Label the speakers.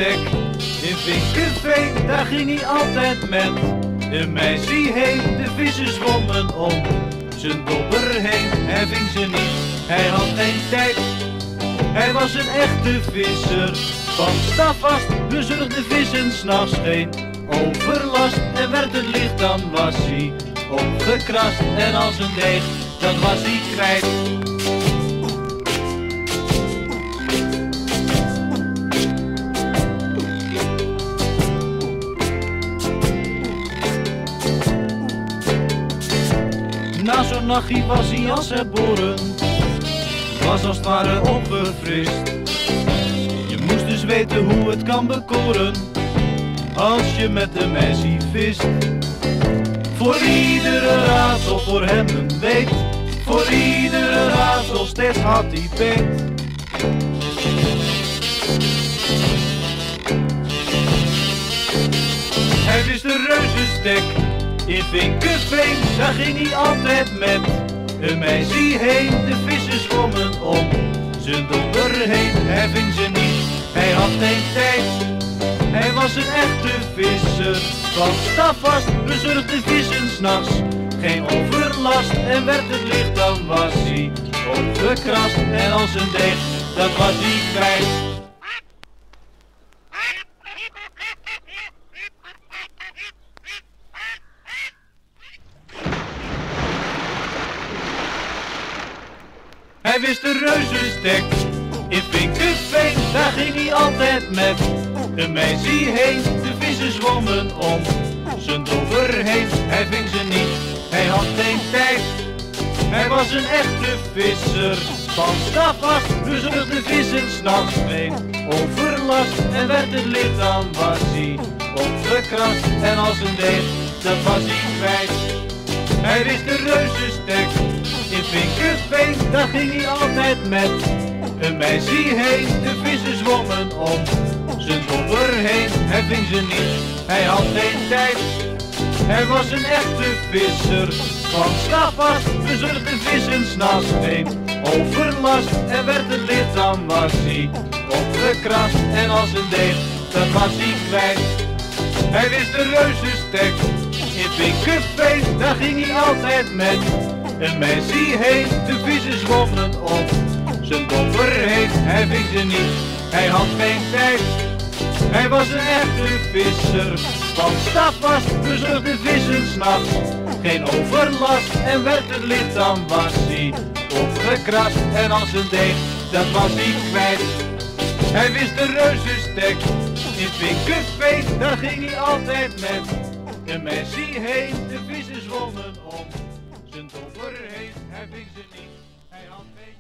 Speaker 1: reuzensteek. In Vinkerveen, daar ging hij altijd met een meisje heen. De vissen zwommen om zijn dobber heen. Hij ving ze niet, hij had geen tijd. Hij was een echte visser, van stafvast bezorgde vissen 's nachts geen overlast. En werd het licht, dan was hij opgekrast. En als een deeg, dan was hij kwijt. Na zo'n nachtje was hij als herboren, was als het ware opgefrist. Je moest dus weten hoe het kan bekoren, als je met de messie vist. Voor iedere raadsel voor hem een weet, voor iedere raadsel steeds had hij beet. Hij wist de reuzenstek in Vinkerveen, daar ging hij altijd met een meisje heen. De vissen zwommen om zijn dobber heen. Hij ving ze niet, hij had geen tijd. Hij was een echte visser, van stafvast bezorgde vissen 's nachts. Geen overlast, en werd het licht, dan was hij opgekrast. En als een deeg, dat was hij kwijt. Hij wist de reuzenstek in Vinkerveen, daar ging hij altijd met een meisje heen. De vissen zwommen om zijn dobber heen. Hij ving ze niet, hij had geen tijd. Hij was een echte visser, van stafvast bezorgde vissen 's nachts geen overlast. En werd het licht, dan was hij opgekrast. En als een deeg, dat was hij kwijt. Hij wist de reuzenstek in Vinkerveen, daar ging hij altijd met een meisje heen. De vissen zwommen om zijn dobber heen. Hij ving ze niet, hij had geen tijd. Hij was een echte visser, van stafvast bezorgde vissen 's nachts geen overlast. En werd het licht, dan was hij opgekrast. En als een deeg, dat was hij kwijt. Hij wist de reuzenstek in Vinkerveen, daar ging hij altijd met een meisje heen. De vissen zwommen om zijn dobber heen. Hij ving ze niet, hij had geen tijd. Hij was een echte visser, van stafvast bezorgde vissen 's nachts. Geen overlast, en werd het licht, dan was hij opgekrast. En als een deeg, dat was hij kwijt. Hij wist de reuzenstek in Vinkerveen, daar ging hij altijd met een meisje heen. De vissen zwommen om zijn dobber heen. Hij ving ze niet, hij had geen